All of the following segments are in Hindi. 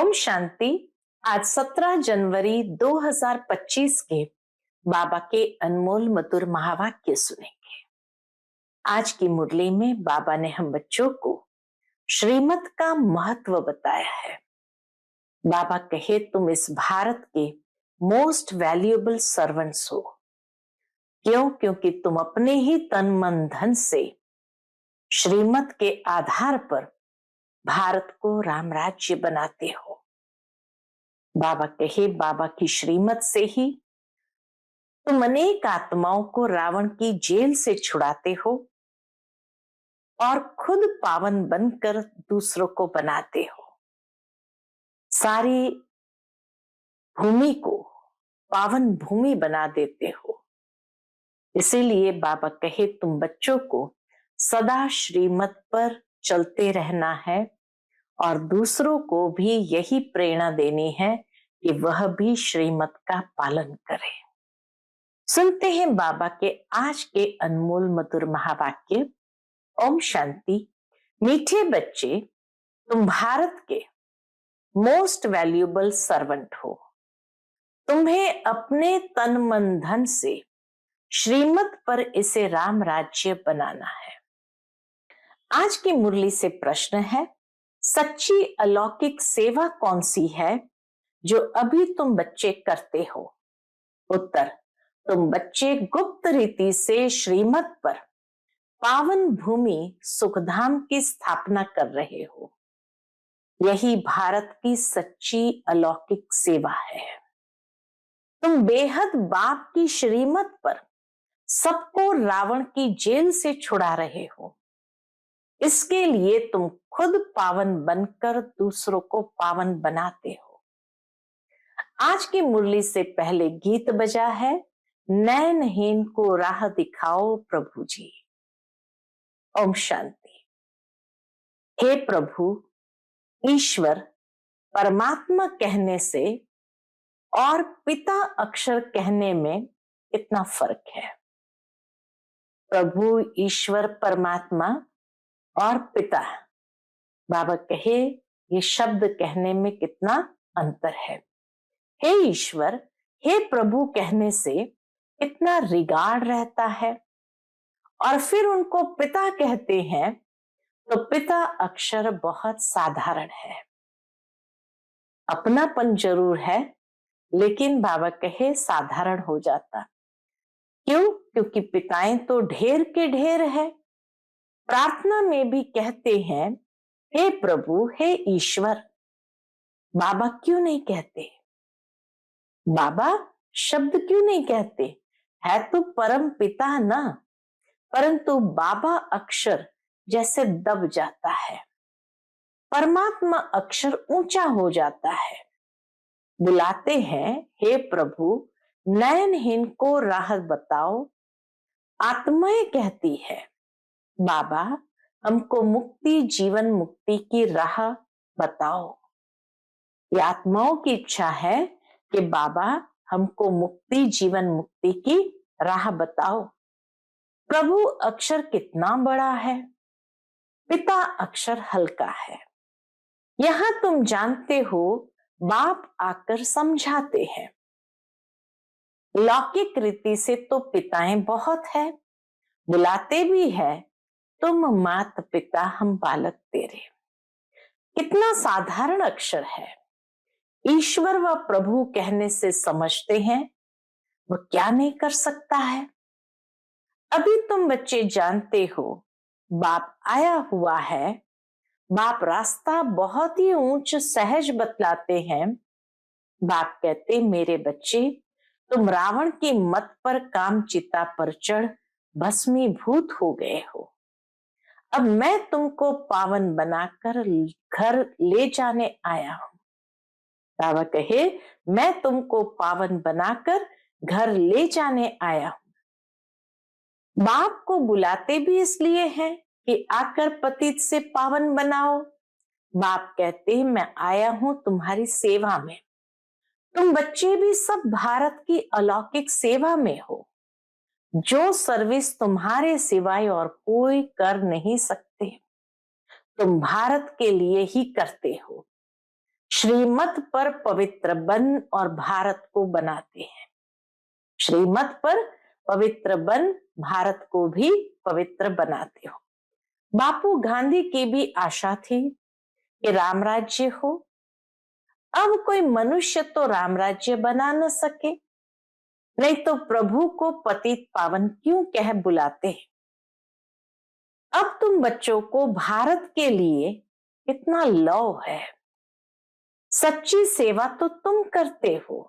ओम शांति। आज 17 जनवरी 2025 के बाबा के अनमोल मधुर महावाक्य सुनेंगे। आज की मुरली में बाबा ने हम बच्चों को श्रीमत का महत्व बताया है। बाबा कहे तुम इस भारत के मोस्ट वैल्यूएबल सर्वेंट्स हो। क्यों? क्योंकि तुम अपने ही तन मन धन से श्रीमत के आधार पर भारत को राम राज्य बनाते हो। बाबा कहे बाबा की श्रीमत से ही तुम अनेक आत्माओं को रावण की जेल से छुड़ाते हो और खुद पावन बनकर दूसरों को बनाते हो। सारी भूमि को पावन भूमि बना देते हो। इसीलिए बाबा कहे तुम बच्चों को सदा श्रीमत पर चलते रहना है और दूसरों को भी यही प्रेरणा देनी है कि वह भी श्रीमत का पालन करें। सुनते हैं बाबा के आज के अनमोल मधुर महावाक्य। ओम शांति। मीठे बच्चे, तुम भारत के मोस्ट वैल्यूएबल सर्वेंट हो। तुम्हें अपने तन मन धन से श्रीमत पर इसे राम राज्य बनाना है। आज की मुरली से प्रश्न है, सच्ची अलौकिक सेवा कौन सी है जो अभी तुम बच्चे करते हो? उत्तर, तुम बच्चे गुप्त रीति से श्रीमत पर पावन भूमि सुखधाम की स्थापना कर रहे हो। यही भारत की सच्ची अलौकिक सेवा है। तुम बेहद बाप की श्रीमत पर सबको रावण की जेल से छुड़ा रहे हो। इसके लिए तुम खुद पावन बनकर दूसरों को पावन बनाते हो। आज की मुरली से पहले गीत बजा है, नैनहीन को राह दिखाओ प्रभु जी। ओम शांति। हे प्रभु, ईश्वर परमात्मा कहने से और पिता अक्षर कहने में कितना फर्क है? प्रभु, ईश्वर, परमात्मा और पिता, बाबा कहे ये शब्द कहने में कितना अंतर है। हे ईश्वर, हे प्रभु कहने से इतना रिगार्ड रहता है और फिर उनको पिता कहते हैं तो पिता अक्षर बहुत साधारण है। अपनापन जरूर है लेकिन बाबा कहे साधारण हो जाता। क्यों? क्योंकि पिताएं तो ढेर के ढेर है। प्रार्थना में भी कहते हैं हे प्रभु, हे ईश्वर। बाबा क्यों नहीं कहते? बाबा शब्द क्यों नहीं कहते? है तो परम पिता ना, परंतु बाबा अक्षर जैसे दब जाता है, परमात्मा अक्षर ऊंचा हो जाता है। बुलाते हैं हे प्रभु, नयनहीन को राह बताओ। आत्माएं कहती है बाबा हमको मुक्ति, जीवन मुक्ति की राह बताओ। ये आत्माओं की इच्छा है कि बाबा हमको मुक्ति, जीवन मुक्ति की राह बताओ। प्रभु अक्षर कितना बड़ा है, पिता अक्षर हल्का है। यहां तुम जानते हो बाप आकर समझाते हैं। लौकिक रीति से तो पिताएं बहुत है, बुलाते भी है तुम मात पिता हम बालक तेरे। कितना साधारण अक्षर है। ईश्वर व प्रभु कहने से समझते हैं वह क्या नहीं कर सकता है। अभी तुम बच्चे जानते हो बाप आया हुआ है। बाप रास्ता बहुत ही ऊंच सहज बतलाते हैं। बाप कहते मेरे बच्चे, तुम रावण की मत पर काम चिता पर चढ़ भस्मीभूत हो गए हो। अब मैं तुमको पावन बनाकर घर ले जाने आया हूं। बाबा कहे मैं तुमको पावन बनाकर घर ले जाने आया हूं। बाप को बुलाते भी इसलिए हैं कि आकर पतित से पावन बनाओ। बाप कहते मैं आया हूं तुम्हारी सेवा में। तुम बच्चे भी सब भारत की अलौकिक सेवा में हो। जो सर्विस तुम्हारे सिवाय और कोई कर नहीं सकते, तुम भारत के लिए ही करते हो। श्रीमत पर पवित्र बन और भारत को बनाते हैं। श्रीमत पर पवित्र बन भारत को भी पवित्र बनाते हो। बापू गांधी की भी आशा थी कि राम राज्य हो। अब कोई मनुष्य तो राम राज्य बना न सके, नहीं तो प्रभु को पतित पावन क्यों कह बुलाते हैं। अब तुम बच्चों को भारत के लिए कितना लव है। सच्ची सेवा तो तुम करते हो,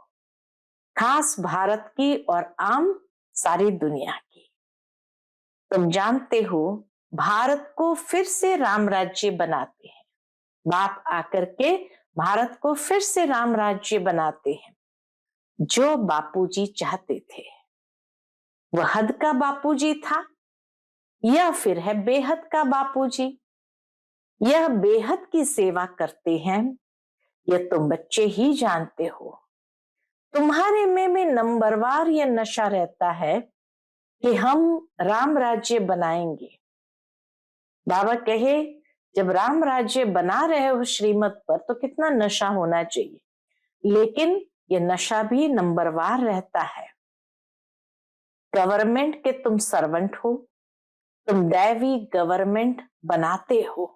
खास भारत की और आम सारी दुनिया की। तुम जानते हो भारत को फिर से राम राज्य बनाते हैं। बाप आकर के भारत को फिर से राम राज्य बनाते हैं, जो बापूजी चाहते थे। वह हद का बापूजी था या फिर है बेहद का बापूजी। यह बेहद की सेवा करते हैं, यह तुम बच्चे ही जानते हो। तुम्हारे में नंबरवार यह नशा रहता है कि हम राम राज्य बनाएंगे। बाबा कहे जब राम राज्य बना रहे हो श्रीमत पर तो कितना नशा होना चाहिए, लेकिन यह नशा भी नंबरवार रहता है। गवर्नमेंट के तुम सर्वेंट हो, तुम दैवी गवर्नमेंट बनाते हो।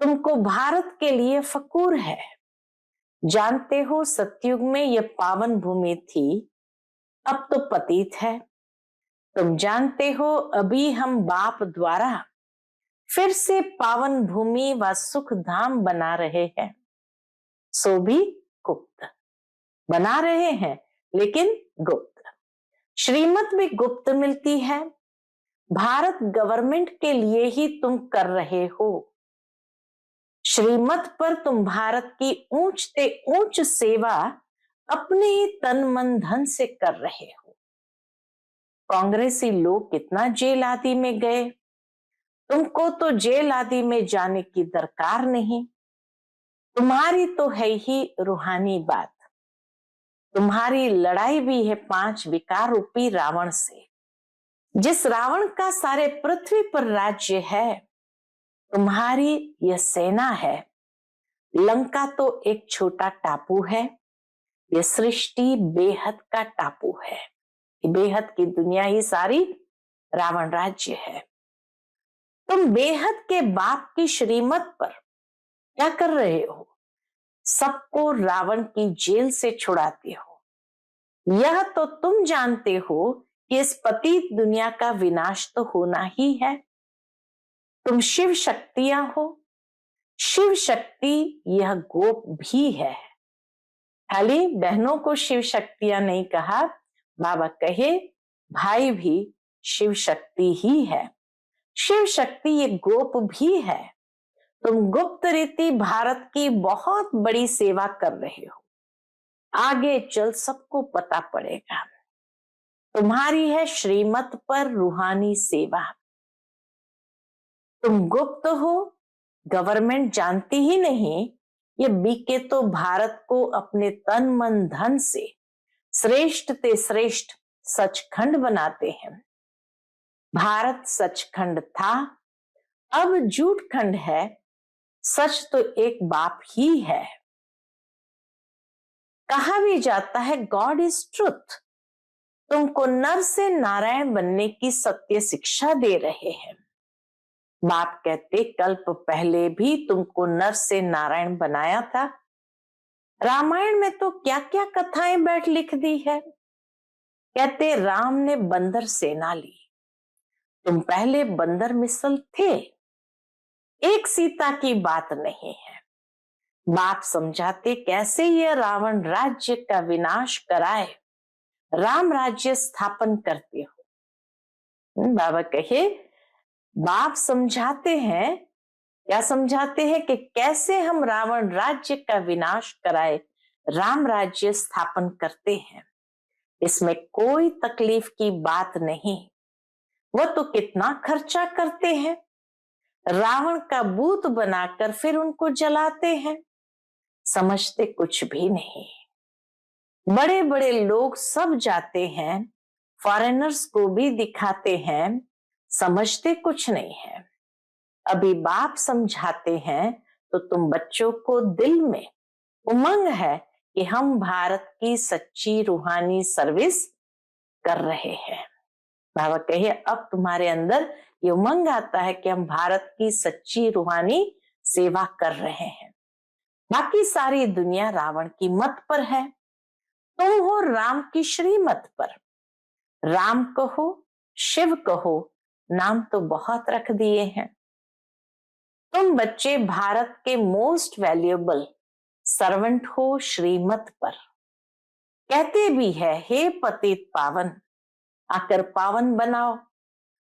तुमको भारत के लिए फकूर है। जानते हो सतयुग में यह पावन भूमि थी, अब तो पतित है। तुम जानते हो अभी हम बाप द्वारा फिर से पावन भूमि व सुख धाम बना रहे हैं, सो भी गुप्त बना रहे हैं, लेकिन गुप्त। श्रीमत भी गुप्त मिलती है। भारत गवर्नमेंट के लिए ही तुम कर रहे हो। श्रीमत पर तुम भारत की ऊंच से ऊंच सेवा अपने ही तन मन धन से कर रहे हो। कांग्रेसी लोग कितना जेल आदि में गए, तुमको तो जेल आदि में जाने की दरकार नहीं। तुम्हारी तो है ही रूहानी बात। तुम्हारी लड़ाई भी है 5 विकार रूपी रावण से। जिस रावण का सारे पृथ्वी पर राज्य है, तुम्हारी यह सेना है। लंका तो एक छोटा टापू है, यह सृष्टि बेहद का टापू है। बेहद की दुनिया ही सारी रावण राज्य है। तुम बेहद के बाप की श्रीमत पर क्या कर रहे हो? सबको रावण की जेल से छुड़ाते हो। यह तो तुम जानते हो कि इस पतित दुनिया का विनाश तो होना ही है। तुम शिव शक्तियां हो। शिव शक्ति यह गोप भी है। खाली बहनों को शिव शक्तियां नहीं कहा, बाबा कहे भाई भी शिव शक्ति ही है। शिव शक्ति ये गोप भी है। तुम गुप्त रीति भारत की बहुत बड़ी सेवा कर रहे हो। आगे चल सबको पता पड़ेगा। तुम्हारी है श्रीमत पर रूहानी सेवा। तुम गुप्त हो, गवर्नमेंट जानती ही नहीं। ये बीके तो भारत को अपने तन मन धन से श्रेष्ठ ते श्रेष्ठ सचखंड बनाते हैं। भारत सचखंड था, अब झूठ खंड है। सच तो एक बाप ही है। कहा भी जाता है गॉड इज ट्रुथ। तुमको नर से नारायण बनने की सत्य शिक्षा दे रहे हैं। बाप कहते कल्प पहले भी तुमको नर से नारायण बनाया था। रामायण में तो क्या क्या कथाएं बैठ लिख दी है। कहते राम ने बंदर सेना ली, तुम पहले बंदर मिसल थे। एक सीता की बात नहीं है। बाप समझाते कैसे ये रावण राज्य का विनाश कराए, राम राज्य स्थापन करते हो। बाबा कहे बाप समझाते हैं, क्या समझाते हैं कि कैसे हम रावण राज्य का विनाश कराए, राम राज्य स्थापन करते हैं। इसमें कोई तकलीफ की बात नहीं। वह तो कितना खर्चा करते हैं, रावण का भूत बनाकर फिर उनको जलाते हैं। समझते कुछ भी नहीं। बड़े बड़े लोग सब जाते हैं, फॉरेनर्स को भी दिखाते हैं, समझते कुछ नहीं है। अभी बाप समझाते हैं तो तुम बच्चों को दिल में उमंग है कि हम भारत की सच्ची रूहानी सर्विस कर रहे हैं। बाबा कहिए अब तुम्हारे अंदर ये उमंग आता है कि हम भारत की सच्ची रूहानी सेवा कर रहे हैं। बाकी सारी दुनिया रावण की मत पर है, तुम हो राम की श्रीमत पर। राम कहो, शिव कहो, नाम तो बहुत रख दिए हैं। तुम बच्चे भारत के मोस्ट वैल्यूएबल सर्वेंट हो श्रीमत पर। कहते भी है हे पतित पावन, आकर पावन बनाओ।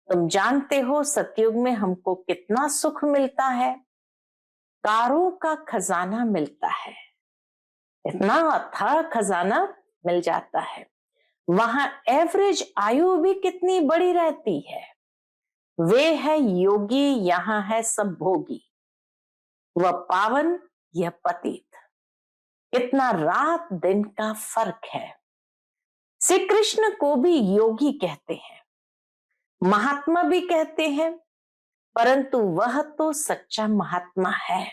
तुम जानते हो सतयुग में हमको कितना सुख मिलता है, कारों का खजाना मिलता है, इतना अथाह खजाना मिल जाता है। वहां एवरेज आयु भी कितनी बड़ी रहती है। वे है योगी, यहाँ है सब भोगी, वह पावन यह पतित। कितना रात दिन का फर्क है। श्री कृष्ण को भी योगी कहते हैं, महात्मा भी कहते हैं, परंतु वह तो सच्चा महात्मा है।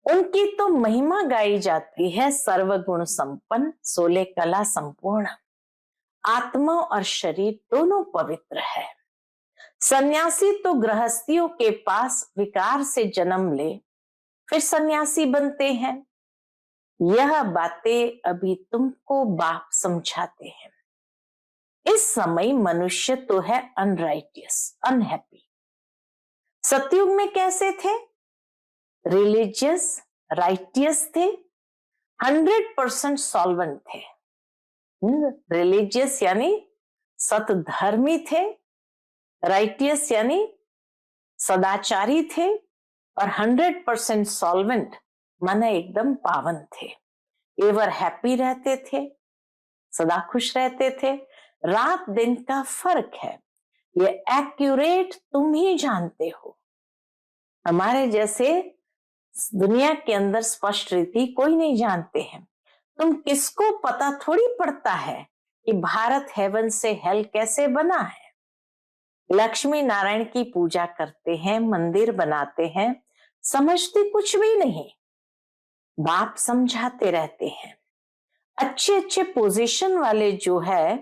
उनकी तो महिमा गाई जाती है, सर्वगुण संपन्न, 16 कला संपूर्ण, आत्मा और शरीर दोनों पवित्र है। सन्यासी तो गृहस्थियों के पास विकार से जन्म ले फिर सन्यासी बनते हैं। यह बातें अभी तुमको बाप समझाते हैं। इस समय मनुष्य तो है अनराइटियस, अनहैप्पी। सतयुग में कैसे थे? रिलीजियस, राइटियस थे, 100% सॉल्वेंट थे। रिलीजियस यानी सतधर्मी थे, राइटियस यानी सदाचारी थे, और 100% सॉल्वेंट माने एकदम पावन थे। एवर हैप्पी रहते थे, सदा खुश रहते थे। रात दिन का फर्क है, ये एक्यूरेट तुम ही जानते हो। हमारे जैसे दुनिया के अंदर स्पष्ट रीति कोई नहीं जानते हैं। तुम किसको पता थोड़ी पड़ता है कि भारत हेवन से हेल कैसे बना है। लक्ष्मी नारायण की पूजा करते हैं, मंदिर बनाते हैं, समझते कुछ भी नहीं। बाप समझाते रहते हैं। अच्छे अच्छे पोजीशन वाले जो है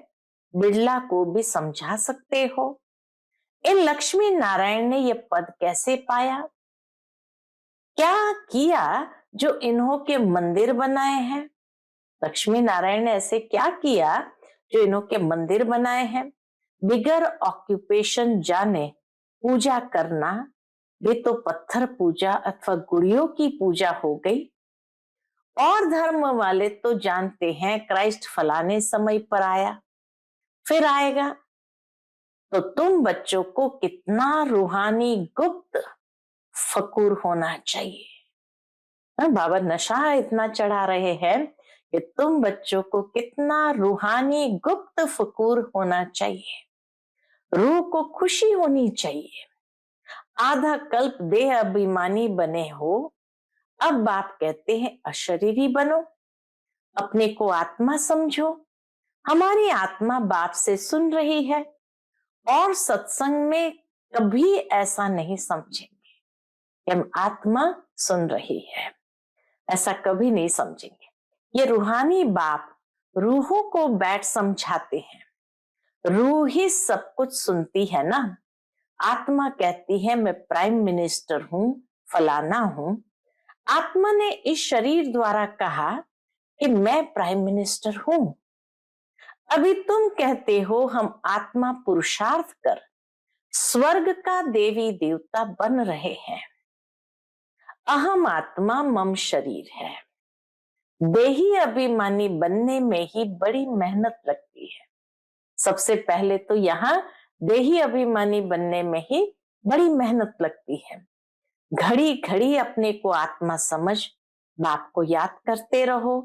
बिरला को भी समझा सकते हो। इन लक्ष्मी नारायण ने ये पद कैसे पाया, क्या किया जो इन्हों के मंदिर बनाए हैं। लक्ष्मी नारायण ने ऐसे क्या किया जो इन्हों के मंदिर बनाए हैं। बिगर ऑक्यूपेशन जाने पूजा करना भी तो पत्थर पूजा अथवा गुड़ियों की पूजा हो गई। और धर्म वाले तो जानते हैं क्राइस्ट फलाने समय पर आया, फिर आएगा। तो तुम बच्चों को कितना रूहानी गुप्त फकूर होना चाहिए। बाबा नशा इतना चढ़ा रहे हैं कि तुम बच्चों को कितना रूहानी गुप्त फकूर होना चाहिए। रूह को खुशी होनी चाहिए। आधा कल्प देह अभिमानी बने हो, अब बाप कहते हैं अशरीरी बनो, अपने को आत्मा समझो। हमारी आत्मा बाप से सुन रही है और सत्संग में कभी ऐसा नहीं समझेंगे कि हम आत्मा सुन रही है, ऐसा कभी नहीं समझेंगे। ये रूहानी बाप रूहों को बैठ समझाते हैं। रूह ही सब कुछ सुनती है ना। आत्मा कहती है मैं प्राइम मिनिस्टर हूं, फलाना हूं। आत्मा ने इस शरीर द्वारा कहा कि मैं प्राइम मिनिस्टर हूं। अभी तुम कहते हो हम आत्मा पुरुषार्थ कर स्वर्ग का देवी देवता बन रहे हैं। अहम आत्मा मम शरीर है। देही अभिमानी बनने में ही बड़ी मेहनत लगती है। सबसे पहले तो यहाँ देही अभिमानी बनने में ही बड़ी मेहनत लगती है। घड़ी घड़ी अपने को आत्मा समझ बाप को याद करते रहो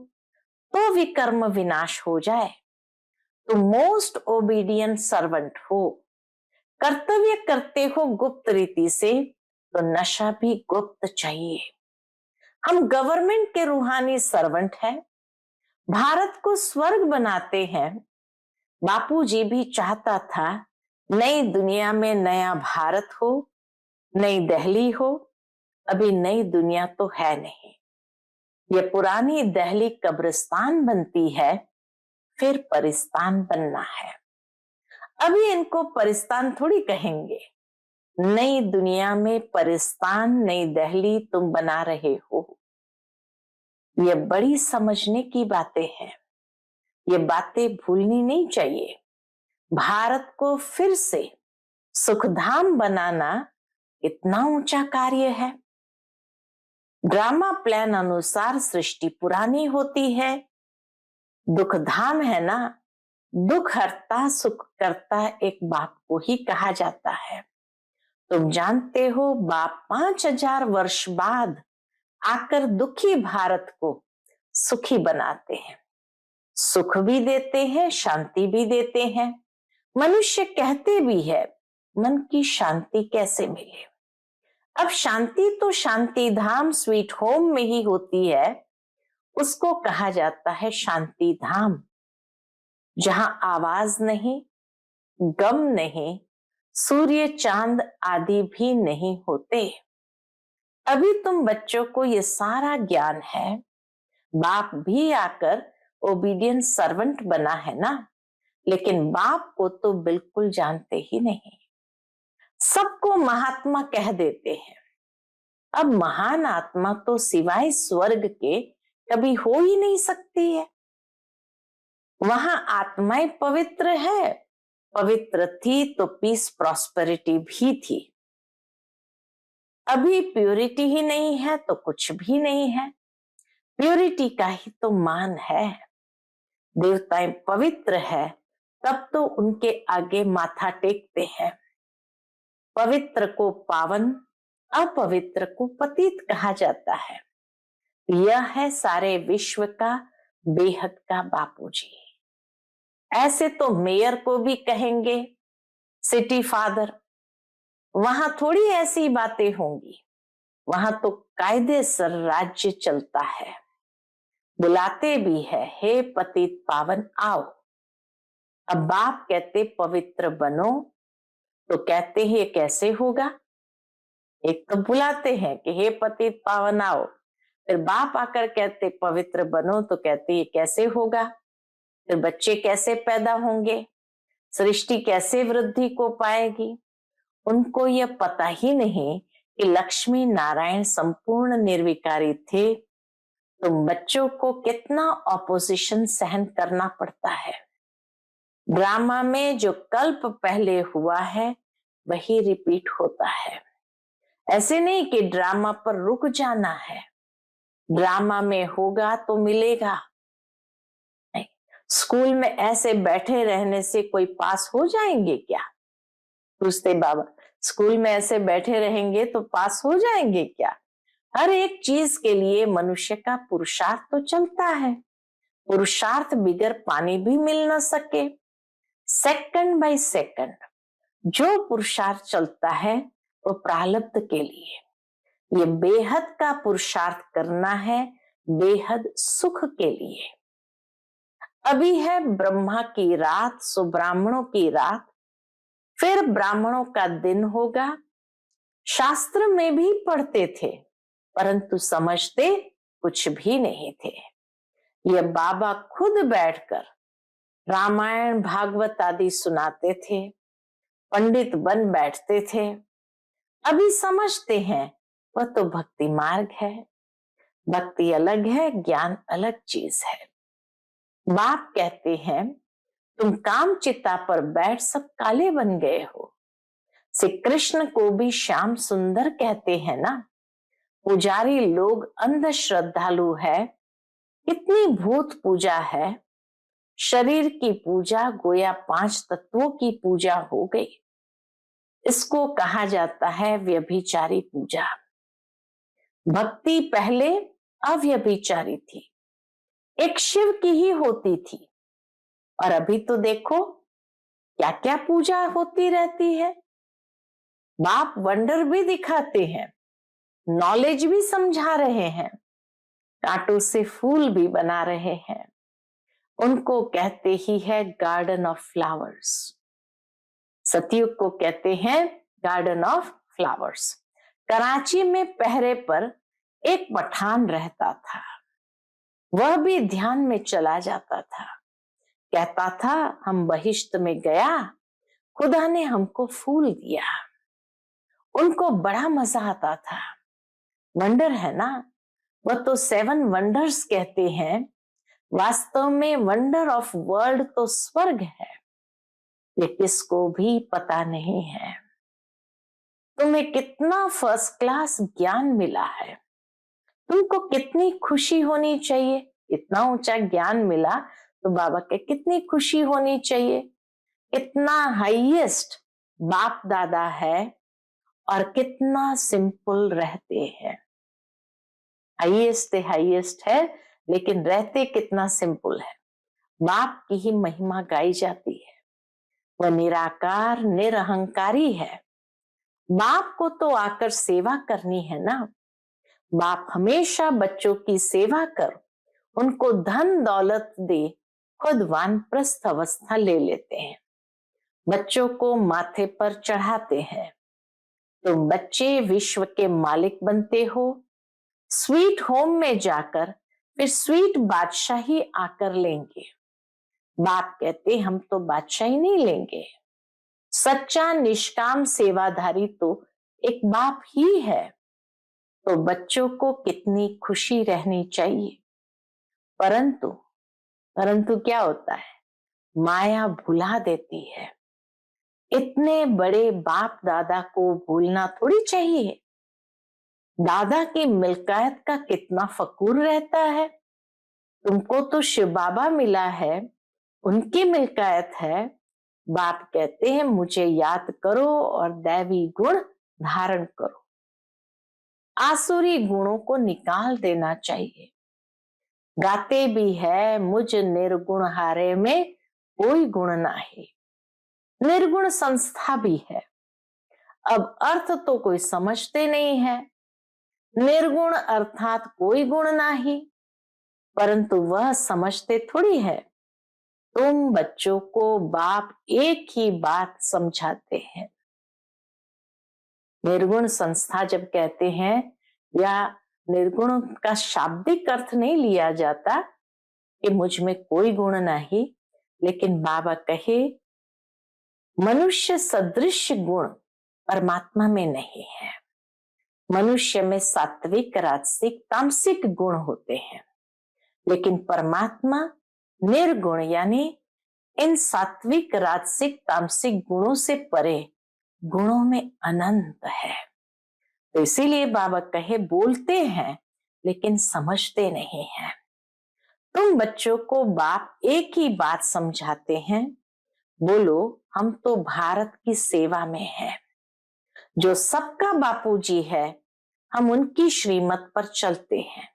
तो विकर्म विनाश हो जाए। तो मोस्ट ओबीडियंट सर्वेंट हो, कर्तव्य करते हो गुप्त रीति से, तो नशा भी गुप्त चाहिए। हम गवर्नमेंट के रूहानी सर्वेंट हैं, भारत को स्वर्ग बनाते हैं। बापूजी भी चाहता था नई दुनिया में नया भारत हो, नई दिल्ली हो। अभी नई दुनिया तो है नहीं। ये पुरानी दिल्ली कब्रिस्तान बनती है, फिर परिस्तान बनना है। अभी इनको परिस्तान थोड़ी कहेंगे, नई दुनिया में परिस्तान, नई दिल्ली तुम बना रहे हो। ये बड़ी समझने की बातें हैं, ये बातें भूलनी नहीं चाहिए। भारत को फिर से सुखधाम बनाना इतना ऊंचा कार्य है। ड्रामा प्लान अनुसार सृष्टि पुरानी होती है, दुखधाम है ना, दुख हरता सुख करता एक बाप को ही कहा जाता है। तुम जानते हो, बाप 5000 वर्ष बाद आकर दुखी भारत को सुखी बनाते हैं, सुख भी देते हैं, शांति भी देते हैं। मनुष्य कहते भी है, मन की शांति कैसे मिले। अब शांति तो शांति धाम स्वीट होम में ही होती है, उसको कहा जाता है शांति धाम, जहां आवाज नहीं, गम नहीं, सूर्य चांद आदि भी नहीं होते। अभी तुम बच्चों को ये सारा ज्ञान है, बाप भी आकर ओबीडियंट सर्वेंट बना है ना, लेकिन बाप को तो बिल्कुल जानते ही नहीं, सबको महात्मा कह देते हैं। अब महान आत्मा तो सिवाय स्वर्ग के कभी हो ही नहीं सकती है। वहां आत्माएं पवित्र है, पवित्र थी तो पीस प्रॉस्पेरिटी भी थी। अभी प्योरिटी ही नहीं है तो कुछ भी नहीं है, प्योरिटी का ही तो मान है। देवताएं पवित्र है तब तो उनके आगे माथा टेकते हैं। पवित्र को पावन, अपवित्र को पतित कहा जाता है। यह है सारे विश्व का बेहद का बापूजी। ऐसे तो मेयर को भी कहेंगे सिटी फादर, वहां थोड़ी ऐसी बातें होंगी, वहां तो कायदे सर राज्य चलता है। बुलाते भी है, हे पतित पावन आओ। अब बाप कहते पवित्र बनो, तो कहते हैं ये कैसे होगा। एक तो बुलाते हैं कि हे पतित पावन आओ, फिर बाप आकर कहते पवित्र बनो, तो कहते ये कैसे होगा। फिर बच्चे कैसे पैदा होंगे, सृष्टि कैसे वृद्धि को पाएगी। उनको यह पता ही नहीं कि लक्ष्मी नारायण संपूर्ण निर्विकारी थे, तो बच्चों को कितना ऑपोजिशन सहन करना पड़ता है। ड्रामा में जो कल्प पहले हुआ है वही रिपीट होता है। ऐसे नहीं कि ड्रामा पर रुक जाना है, ड्रामा में होगा तो मिलेगा। नहीं, स्कूल में ऐसे बैठे रहने से कोई पास हो जाएंगे क्या? पूछते बाबा, स्कूल में ऐसे बैठे रहेंगे तो पास हो जाएंगे क्या? हर एक चीज के लिए मनुष्य का पुरुषार्थ तो चलता है, पुरुषार्थ बिगर पानी भी मिल न सके। सेकंड बाय सेकंड जो पुरुषार्थ चलता है वो प्रारब्ध के लिए, ये बेहद का पुरुषार्थ करना है, बेहद सुख के लिए। अभी है ब्रह्मा की रात, सो ब्राह्मणों की रात, फिर ब्राह्मणों का दिन होगा। शास्त्र में भी पढ़ते थे परंतु समझते कुछ भी नहीं थे। ये बाबा खुद बैठकर रामायण भागवत आदि सुनाते थे, पंडित बन बैठते थे। अभी समझते हैं वह तो भक्ति मार्ग है, भक्ति अलग है, ज्ञान अलग चीज है। बाप कहते हैं तुम काम चिता पर बैठ सब काले बन गए हो। श्री कृष्ण को भी श्याम सुंदर कहते हैं ना। पुजारी लोग अंध श्रद्धालु है, कितनी भूत पूजा है, शरीर की पूजा गोया 5 तत्वों की पूजा हो गई। इसको कहा जाता है व्यभिचारी पूजा। भक्ति पहले अव्यभिचारी थी, एक शिव की ही होती थी, और अभी तो देखो क्या क्या पूजा होती रहती है। बाप वंडर भी दिखाते हैं, नॉलेज भी समझा रहे हैं, कांटों से फूल भी बना रहे हैं। उनको कहते ही है गार्डन ऑफ फ्लावर्स। सतयुग को कहते हैं गार्डन ऑफ फ्लावर्स। कराची में पहरे पर एक पठान रहता था। वह भी ध्यान में चला जाता था। कहता था, हम बहिश्त में गया, खुदा ने हमको फूल दिया। उनको बड़ा मजा आता था। वंडर है ना, वह तो 7 वंडर्स कहते हैं। वास्तव में वंडर ऑफ वर्ल्ड तो स्वर्ग है, ये किसको भी पता नहीं है। तुम्हें कितना फर्स्ट क्लास ज्ञान मिला है, तुमको कितनी खुशी होनी चाहिए। इतना ऊंचा ज्ञान मिला तो बाबा के कितनी खुशी होनी चाहिए। कितना हाईएस्ट बाप दादा है और कितना सिंपल रहते हैं। हाईएस्ट है, लेकिन रहते कितना सिंपल है। बाप की ही महिमा गाई जाती है। वह निराकार निरहंकारी है। बाप को तो आकर सेवा करनी है ना। बाप हमेशा बच्चों की सेवा कर उनको धन दौलत दे खुद वानप्रस्थ अवस्था ले लेते हैं, बच्चों को माथे पर चढ़ाते हैं। तो बच्चे विश्व के मालिक बनते हो। स्वीट होम में जाकर फिर स्वीट बादशाही आकर लेंगे। बाप कहते हम तो बादशाही नहीं लेंगे। सच्चा निष्काम सेवाधारी तो एक बाप ही है। तो बच्चों को कितनी खुशी रहनी चाहिए। परंतु क्या होता है, माया भुला देती है। इतने बड़े बाप दादा को भूलना थोड़ी चाहिए। दादा की मिल्कियत का कितना फकूर रहता है। तुमको तो शिव बाबा मिला है, उनकी मिल्कियत है। बाप कहते हैं मुझे याद करो और दैवी गुण धारण करो। आसुरी गुणों को निकाल देना चाहिए। गाते भी है, मुझ निर्गुण हारे में कोई गुण नाही। निर्गुण संस्था भी है। अब अर्थ तो कोई समझते नहीं है। निर्गुण अर्थात कोई गुण नहीं, परंतु वह समझते थोड़ी है। तुम बच्चों को बाप एक ही बात समझाते हैं। निर्गुण संस्था जब कहते हैं, या निर्गुण का शाब्दिक अर्थ नहीं लिया जाता कि मुझ में कोई गुण नहीं, लेकिन बाबा कहे मनुष्य सदृश गुण परमात्मा में नहीं है। मनुष्य में सात्विक राजसिक तामसिक गुण होते हैं, लेकिन परमात्मा निर्गुण यानी इन सात्विक राजसिक तामसिक गुणों से परे गुणों में अनंत है। तो इसीलिए बाबा कहे बोलते हैं लेकिन समझते नहीं हैं। तुम बच्चों को बाप एक ही बात समझाते हैं, बोलो हम तो भारत की सेवा में हैं। जो सबका बापूजी है, हम उनकी श्रीमत पर चलते हैं।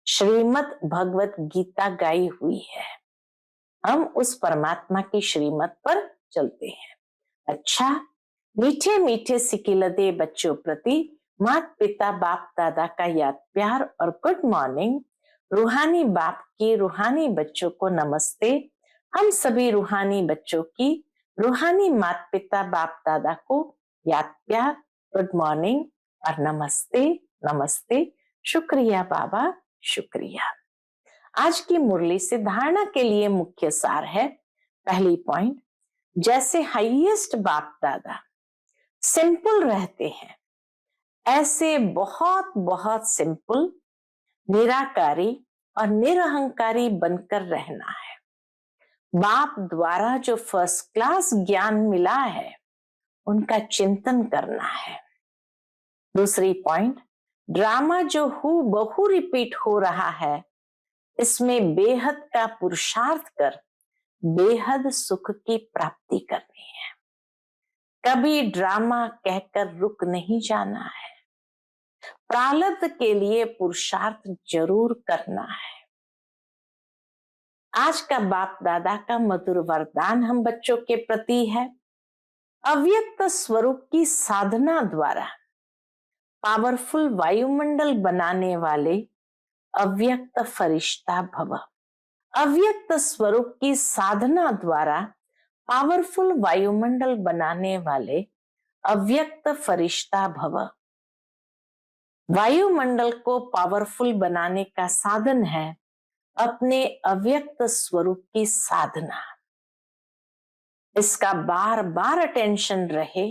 श्रीमत भगवत गीता गाई हुई है, हम उस परमात्मा की श्रीमत पर चलते हैं। अच्छा, मीठे मीठे सिकिलदे बच्चों प्रति माता पिता बाप दादा का याद प्यार और गुड मॉर्निंग। रूहानी बाप की रूहानी बच्चों को नमस्ते। हम सभी रूहानी बच्चों की रूहानी माता पिता बाप दादा को याद प्यार गुड मॉर्निंग और नमस्ते नमस्ते। शुक्रिया बाबा, शुक्रिया। आज की मुरली से धारणा के लिए मुख्य सार है। पहली पॉइंट, जैसे हाईएस्ट बाप दादा सिंपल रहते हैं, ऐसे बहुत बहुत सिंपल निराकारी और निरहंकारी बनकर रहना है। बाप द्वारा जो फर्स्ट क्लास ज्ञान मिला है, उनका चिंतन करना है। दूसरी पॉइंट, ड्रामा जो हूबहू रिपीट हो रहा है, इसमें बेहद का पुरुषार्थ कर बेहद सुख की प्राप्ति करनी है। कभी ड्रामा कहकर रुक नहीं जाना है। प्रारब्ध के लिए पुरुषार्थ जरूर करना है। आज का बाप दादा का मधुर वरदान हम बच्चों के प्रति है, अव्यक्त स्वरूप की साधना द्वारा पावरफुल वायुमंडल बनाने वाले अव्यक्त फरिश्ता भव। अव्यक्त स्वरूप की साधना द्वारा पावरफुल वायुमंडल बनाने वाले अव्यक्त फरिश्ता भव। वायुमंडल को पावरफुल बनाने का साधन है अपने अव्यक्त स्वरूप की साधना, इसका बार बार अटेंशन रहे,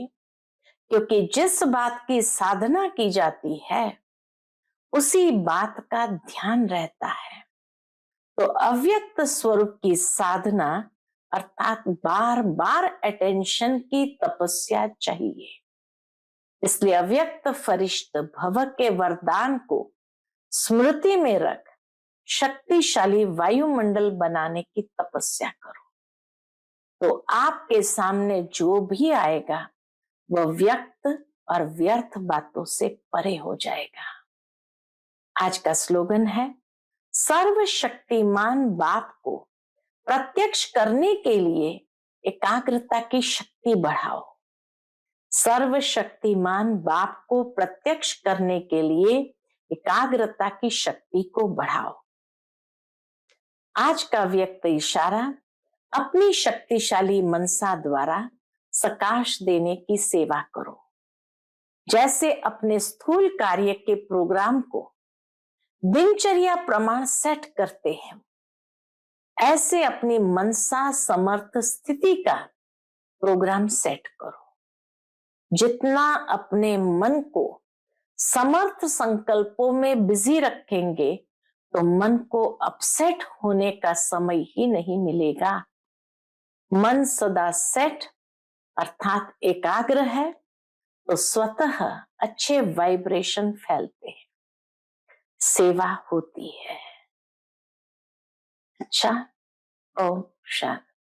क्योंकि जिस बात की साधना की जाती है उसी बात का ध्यान रहता है। तो अव्यक्त स्वरूप की साधना अर्थात बार बार अटेंशन की तपस्या चाहिए। इसलिए अव्यक्त फरिश्त भव के वरदान को स्मृति में रख शक्तिशाली वायुमंडल बनाने की तपस्या करो, तो आपके सामने जो भी आएगा वह व्यक्त और व्यर्थ बातों से परे हो जाएगा। आज का स्लोगन है, सर्वशक्तिमान बाप को प्रत्यक्ष करने के लिए एकाग्रता की शक्ति बढ़ाओ। सर्वशक्तिमान बाप को प्रत्यक्ष करने के लिए एकाग्रता की शक्ति को बढ़ाओ। आज का व्यक्त इशारा, अपनी शक्तिशाली मनसा द्वारा सकाश देने की सेवा करो। जैसे अपने स्थूल कार्य के प्रोग्राम को दिनचर्या प्रमाण सेट करते हैं, ऐसे अपनी मनसा समर्थ स्थिति का प्रोग्राम सेट करो। जितना अपने मन को समर्थ संकल्पों में बिजी रखेंगे तो मन को अपसेट होने का समय ही नहीं मिलेगा। मन सदा सेट अर्थात एकाग्र है तो स्वतः अच्छे वाइब्रेशन फैलते हैं, सेवा होती है। अच्छा, ओम शांति।